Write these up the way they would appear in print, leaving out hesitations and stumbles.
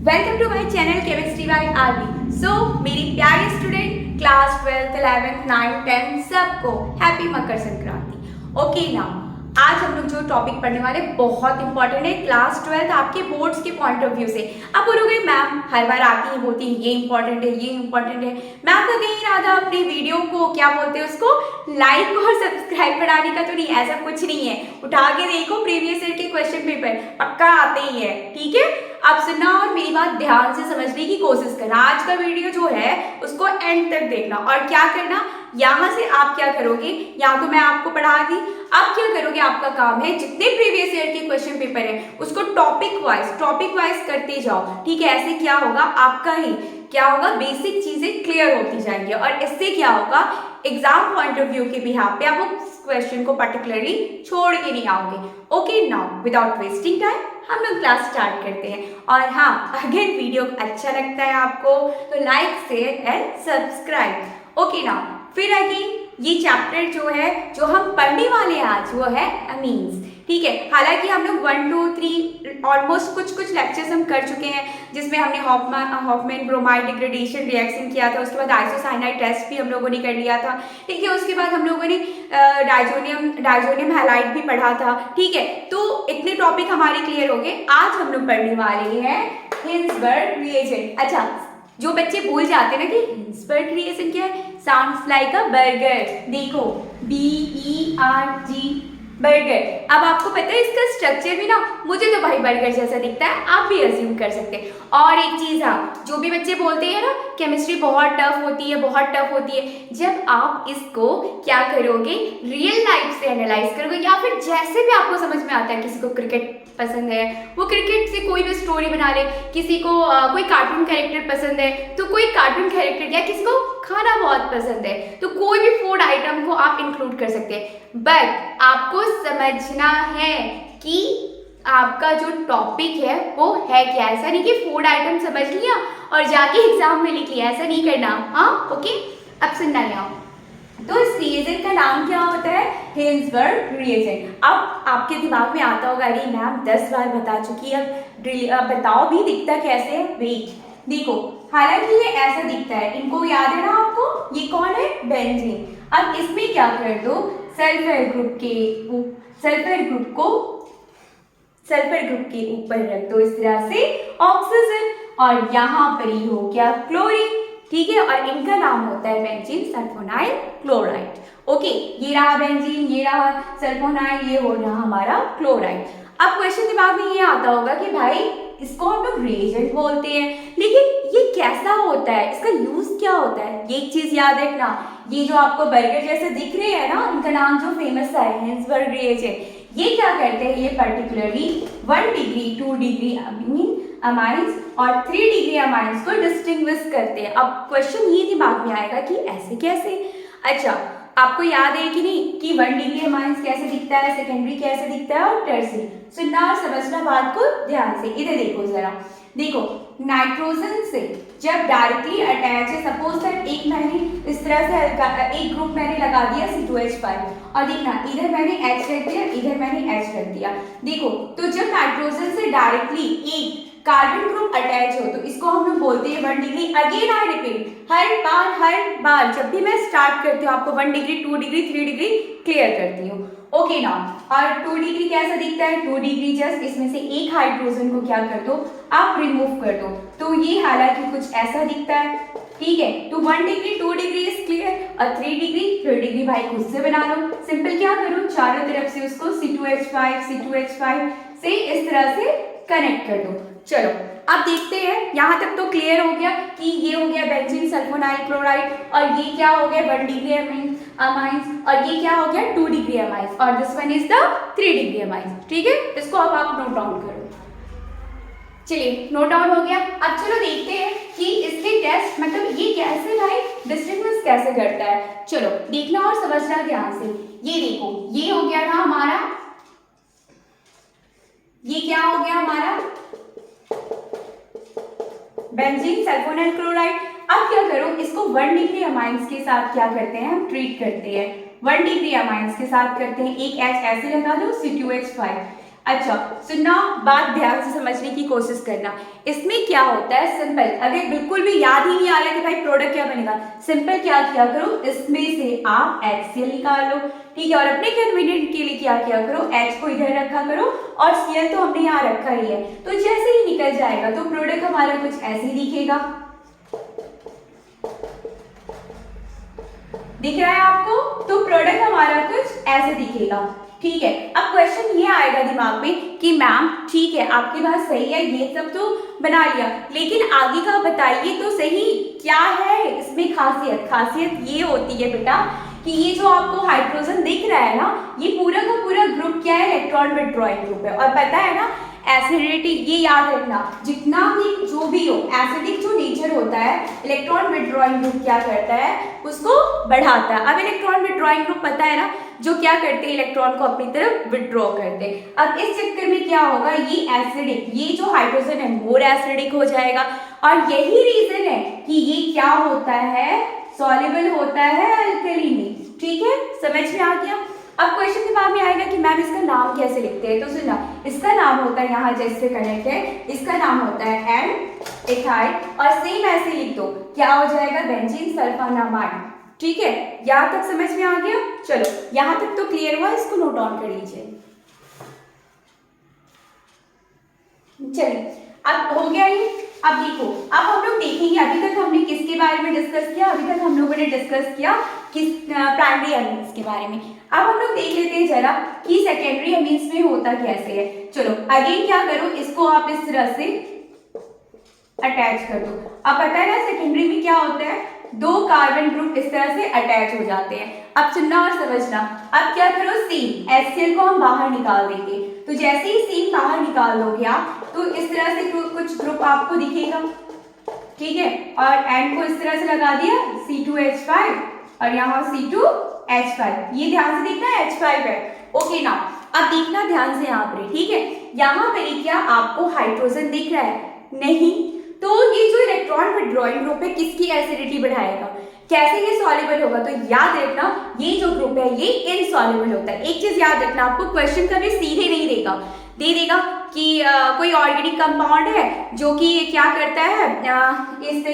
Welcome to my channel chemistry by RB. So मेरी प्यारे student class 12th 11th 9th 10th सबको happy Makar Sankranti. Okay ना, आज हम लोग जो टॉपिक पढ़ने वाले बहुत इंपॉर्टेंट है क्लास 12th आपके बोर्ड्स के पॉइंट ऑफ व्यू से। अब बोलोगे मैम हर बार आती है बोलती है ये इंपॉर्टेंट है ये इंपॉर्टेंट है। मैम का कहीं इरादा अपनी वीडियो को क्या बोलते हैं उसको लाइक और सब्सक्राइब बढ़ाने का तो नहीं, ऐसा कुछ नहीं है। उठा के देखो प्रीवियस ईयर के क्वेश्चन पेपर पक्का आते ही है, ठीक है। अब सुनना और मेरी बात ध्यान से समझने की कोशिश करना। आज का वीडियो जो है उसको एंड तक देखना और क्या करना, यहाँ से आप क्या करोगे, यहाँ तो मैं आपको पढ़ा दी, अब क्या करोगे आपका काम है जितने प्रीवियस ईयर के क्वेश्चन पेपर है उसको टॉपिक वाइज करते जाओ, ठीक है। ऐसे क्या होगा आपका ही क्या होगा बेसिक चीजें क्लियर होती जाएंगी और इससे क्या होगा एग्जाम पॉइंट ऑफ व्यू के बिहाफ पे आप वो क्वेश्चन को पर्टिकुलरली छोड़ के नहीं आओगे। Okay now without wasting time हम लोग क्लास स्टार्ट करते हैं। और हाँ, अगर वीडियो अच्छा लगता है आपको तो like share and subscribe. Okay now फिर अगेन ये चैप्टर जो है जो हम पढ़ने वाले हैं आज वो है अमीन्स, ठीक है। हालांकि हम लोग 1 2 3 ऑलमोस्ट कुछ लेक्चर्स हम कर चुके हैं जिसमें हमने हॉफमैन ब्रोमाइड डिग्रेडेशन रिएक्शन किया था, उसके बाद आइसोसाइनाइड टेस्ट भी हम लोगों ने कर लिया था, ठीक है। उसके बाद हम लोगों ने डाइजोनियम हैलाइड भी पढ़ा था, ठीक है। तो इतने टॉपिक हमारे क्लियर हो गए। आज हम लोग पढ़ने वाले हैं हिल्सबर्ग रिएजेंट। अच्छा, जो बच्चे भूल जाते हैं ना कि हिल्सबर्ग रिएजेंट क्या है, साउंड्स लाइक अ बर्गर, देखो BERG बर्गर। अब आपको पता है इसका स्ट्रक्चर भी ना मुझे तो भाई बर्गर जैसा दिखता है, आप भी अज्यूम कर सकते हैं। और एक चीज हाँ, जो भी बच्चे बोलते हैं ना केमिस्ट्री बहुत टफ होती है बहुत टफ होती है, जब आप इसको क्या करोगे रियल लाइफ से एनालाइज करोगे या फिर जैसे भी आपको समझ में आता है, किसी को क्रिकेट पसंद है वो क्रिकेट से कोई भी स्टोरी बना ले, किसी को कोई कार्टून कैरेक्टर पसंद है तो कोई कार्टून कैरेक्टर, या किसी को खाना बहुत पसंद है तो कोई भी फूड आइटम को आप इंक्लूड कर सकते हैं। बट आपको समझना है कि आपका जो टॉपिक है वो है क्या। ऐसा नहीं कि फूड आइटम समझ लिया और जाके एग्जाम में लिख लिया, ऐसा नहीं करना। हाँ ओके, अब सुनना यहाँ। तो इस रिएजेंट का नाम क्या होता है, हिल्सबर्ग रिएजेंट। अब आपके दिमाग में आता होगा अरे मैम 10 बार बता चुकी है, अब बताओ भी दिखता कैसे है। वेट देखो, हालांकि ये ऐसा दिखता है, इनको याद है ना आपको, ये कौन है बेंजीन। अब इसमें क्या कर दो सल्फर ग्रुप के ऊपर रख दो इस तरह से ऑक्सीजन और यहाँ पर ही हो गया क्लोरीन, ठीक है। और इनका नाम होता है बेंजीन सल्फोनाइल क्लोराइड। ओके, ये रहा बेंजीन, ये रहा सल्फोनाइल, ये हो रहा हमारा क्लोराइड। अब क्वेश्चन दिमाग में ये आता होगा कि भाई इसको हम लोग रिएजेंट बोलते हैं, लेकिन ये कैसा होता है, इसका यूज क्या होता है। ये एक चीज याद रखना, ये जो आपको बर्गर जैसे दिख रहे हैं ना, इनका नाम जो फेमस है हिल्सबर्ग रिएजेंट, ये क्या करते हैं, ये पर्टिकुलरली 1 डिग्री 2 डिग्री अमाइंस और 3 डिग्री अमाइंस को डिस्टिंग्विश करते हैं। अब क्वेश्चन ये दिमाग में आएगा कि ऐसे कैसे। अच्छा, आपको याद है कि नहीं कि 1 डिग्री अमाइंस कैसे दिखता है, सेकेंडरी कैसे दिखता है और टर्सरी। सुनना और समझना बात को ध्यान से। इधर देखो जरा, देखो नाइट्रोजन से जब डायरेक्टली अटैच है, सपोज दैट एक मैंने इस तरह से एक ग्रुप मैंने लगा दिया C2H5 और देखना इधर मैंने H रख दिया, इधर मैंने H रख दिया। देखो तो जब नाइट्रोजन से डायरेक्टली एक कार्बन ग्रुप अटैच हो तो इसको हम लोग बोलते हैं 1 डिग्री। अगेन आई रिपीट, हर बार जब भी मैं स्टार्ट करती हूँ आपको 1 डिग्री 2 डिग्री 3 डिग्री क्लियर करती हूँ। ओके ना, और 2 डिग्री कैसा दिखता है, 2 डिग्री जस्ट इसमें से एक हाइड्रोजन को क्या कर दो आप रिमूव कर दो, तो ये हालांकि कुछ ऐसा दिखता है, ठीक है। तो 1 डिग्री 2 डिग्री इज क्लियर और 3 डिग्री भाई खुद से बना लो। सिंपल क्या करो, चारों तरफ से उसको C2H5 से इस तरह से कनेक्ट कर दो। चलो अब देखते हैं, यहाँ तक तो क्लियर हो गया कि ये हो गया बेंजीन सल्फोनाइल क्लोराइड और ये क्या हो गया 1 डिग्री अमाइंस और ये क्या हो गया 2 डिग्री अमाइंस और this one is the 3 degree amines, ठीक है। इसको अब आप नोट डाउन करो। चलिए नोट डाउन हो गया। अब चलो देखते हैं कि इसके टेस्ट मतलब ये कैसे भाई डिस्टिंग्विश कैसे करता है। चलो देखना और समझना ध्यान से। ये देखो ये हो गया ना हमारा, ये क्या हो गया हमारा बेंजीन सल्फोनाइल क्लोराइड। अब क्या करो, इसको 1 डिग्री अमाइंस के साथ क्या करते हैं हम ट्रीट करते हैं, 1 डिग्री अमाइंस के साथ करते हैं। एक H ऐसे लगा दो C2H5 अच्छा सुनना, बात ध्यान से समझने की कोशिश करना। इसमें क्या होता है, सिंपल, अगर बिल्कुल भी याद ही नहीं आ रहा कि भाई प्रोडक्ट क्या बनेगा, सिंपल क्या किया करो, इसमें से आप HCl निकाल लो, ठीक है, और अपने कन्वीनियंट के लिए क्या किया करो, H को इधर रखा करो और Cl तो हमने यहाँ रखा ही है, तो जैसे ही निकल जाएगा तो प्रोडक्ट हमारा कुछ ऐसे ही दिखेगा। दिख रहा है आपको, तो प्रोडक्ट हमारा कुछ ऐसे दिखेगा, ठीक है। अब क्वेश्चन ये आएगा दिमाग में कि मैम ठीक है आपकी बात सही है, ये सब तो बना लिया, लेकिन आगे का बताइए तो सही, क्या है इसमें खासियत। खासियत ये होती है बेटा कि ये जो आपको हाइड्रोजन दिख रहा है ना, ये पूरा का पूरा ग्रुप क्या है, इलेक्ट्रॉन विथड्रॉइंग ग्रुप है। और पता है ना एसिडिटी, ये याद रखना, जितना भी जो भी हो एसिडिक जो नेचर होता है, इलेक्ट्रॉन विथड्रॉइंग ग्रुप क्या करता है, उसको बढ़ाता है। अब इलेक्ट्रॉन विथड्रॉइंग ग्रुप पता है ना, जो क्या करते हैं, इलेक्ट्रॉन को अपनी तरफ विथड्रॉ करते हैं। अब इस चक्कर में क्या होगा, ये एसिडिक, ये जो हाइड्रोजन है मोर एसिडिक हो जाएगा, और यही रीजन है कि ये क्या होता है, सॉल्युबल होता है अल्कली में, ठीक है, समझ में आ गया। अब क्वेश्चन दिमाग में आएगा कि मैम इसका नाम कैसे लिखते हैं, तो सुनना, इसका नाम होता है, यहाँ जैसे कनेक्ट है, इसका नाम होता है एन इथाइल, और सेम ऐसे लिख दो, क्या हो जाएगा, बेंजीन सल्फोनामाइड, ठीक है। यहाँ तक समझ में आ गया, चलो यहाँ तक तो क्लियर हुआ, इसको नोट डाउन कर लीजिए। चलिए अब हो गया ये। अब देखो, अब हम लोग देखेंगे, अभी तक हमने किसके बारे में डिस्कस किया, अभी तक हम लोगों ने डिस्कस किया किस प्राइमरी एमिन्स के बारे में। अब हम लोग देख लेते हैं जरा कि सेकेंडरी एमिन्स में होता कैसे है। चलो अगेन क्या करो, इसको आप इस तरह से अटैच कर दो। अब पता है ना सेकेंडरी में क्या होता है, दो कार्बन ग्रुप इस तरह से अटैच हो जाते हैं। अब सुनना और समझना, अब क्या करो, सीन HCl को हम बाहर निकाल देंगे, तो जैसे ही सीन बाहर निकाल दोगे आप, तो इस तरह से कुछ ग्रुप आपको दिखेगा, ठीक है, और एन को इस तरह से लगा दिया C2H5 और यहाँ C2H5, ये ध्यान से देखना H5 है, ओके ना। अब देखना ध्यान से यहाँ पर, ठीक है, यहाँ पर क्या आपको हाइड्रोजन दिख रहा है, नहीं, तो ये जो इलेक्ट्रॉन विथड्रॉइंग ग्रुप है किसकी एसिडिटी बढ़ाएगा, कैसे ये सॉल्युबल होगा, तो याद रखना ये जो ग्रुप है ये इनसॉल्युबल होता है। एक चीज याद रखना, आपको क्वेश्चन कभी सीधे नहीं देगा, दे देगा कि कोई ऑर्गेनिक कंपाउंड है जो कि क्या करता है, इस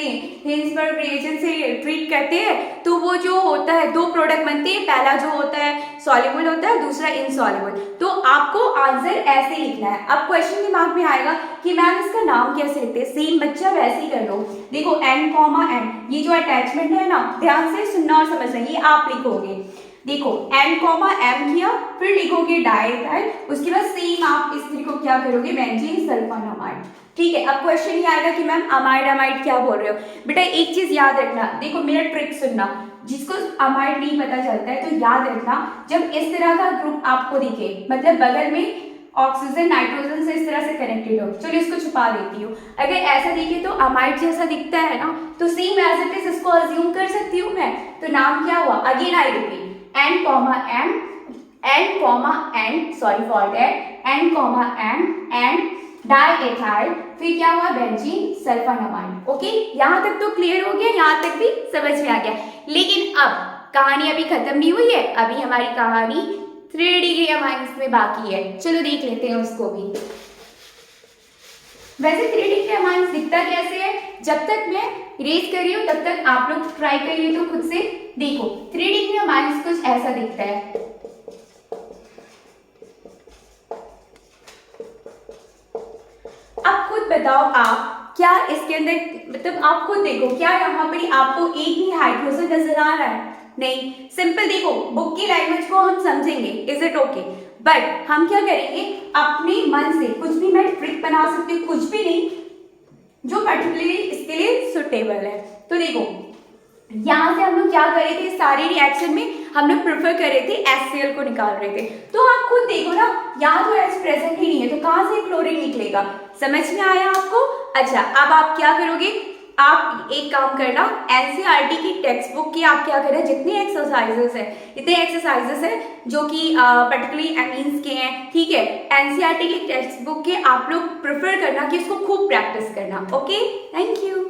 हिल्सबर्ग रिएजेंट से ट्रीट करते हैं, तो वो जो होता है दो प्रोडक्ट बनते हैं, पहला जो होता है सॉल्युबल होता है, दूसरा इनसॉल्युबल, तो आपको आंसर ऐसे लिखना है। अब क्वेश्चन दिमाग में आएगा कि मैम इसका नाम कैसे लिखते हैं, सेम बच्चा वैसे ही कर लो। देखो N, N, ये जो अटैचमेंट है ना, ध्यान से सुनना और समझना, ये आप लिखोगे, देखो N, M किया, फिर लिखोगे डाइथाइल, उसके बाद सेम आप इस तरीके को क्या करोगे, बेंजीन सल्फोनामाइड, ठीक है। अब क्वेश्चन ये आएगा कि मैम अमाइड अमाइड क्या बोल रहे हो, बेटा एक चीज याद रखना, देखो मेरा ट्रिक सुनना, जिसको अमाइड नहीं पता चलता है तो याद रखना, जब इस तरह का ग्रुप आपको दिखे, मतलब बगल में ऑक्सीजन नाइट्रोजन से इस तरह से कनेक्टेड हो, चलो इसको छुपा देती हूँ, अगर ऐसा दिखे तो अमाइड जैसा दिखता है ना, तो सेम एज इट इज इसको अज्यूम कर सकती हूँ मैं, तो नाम क्या हुआ, again I repeat, N, N, sorry for that, N, M and डाइएथाइल, फिर क्या हुआ, बेंजीन सल्फोनामाइड, ओके। यहाँ तक तो क्लियर हो गया, यहाँ तक भी समझ में आ गया, लेकिन अब कहानी अभी खत्म नहीं हुई है, अभी हमारी कहानी 3D के अमाइंस में बाकी है, चलो देख लेते हैं उसको भी। वैसे 3D के अमाइंस दिखता कैसे है, जब तक मैं इरेज कर रही हूँ तब तक आप लोग ट्राई करिए, तो खुद से देखो 3D के अमाइंस कुछ ऐसा दिखता है। अब खुद बताओ आप, क्या इसके अंदर, मतलब आप खुद देखो, क्या यहाँ पर आपको एक भी हाइड्रोजन नजर आ रहा है, नहीं। सिंपल देखो, बुक की लैंग्वेज को हम समझेंगे, इज इट ओके, बट हम क्या करेंगे, अपने मन से कुछ भी मैं ट्रिक बना सकती हूँ, कुछ भी नहीं, जो पर्टिकुलरली इसके लिए सुटेबल है। तो देखो यहाँ से हम लोग क्या कर रहे थे, सारे रिएक्शन में हम लोग प्रेफर कर रहे थे HCl को निकाल रहे थे, तो आप खुद देखो ना, यहाँ तो H प्रेजेंट ही नहीं है, तो कहाँ से क्लोरीन निकलेगा, समझ में आया आपको। अच्छा अब आप क्या करोगे, आप एक काम करना, NCERT की टेक्स्ट बुक की आप क्या करें, जितने एक्सरसाइजेस है, इतने एक्सरसाइजेस है जो कि पर्टिकुलरली एमीन्स के हैं, ठीक है, NCERT की टेक्स्ट बुक के आप लोग प्रेफर करना कि इसको खूब प्रैक्टिस करना, ओके, थैंक यू।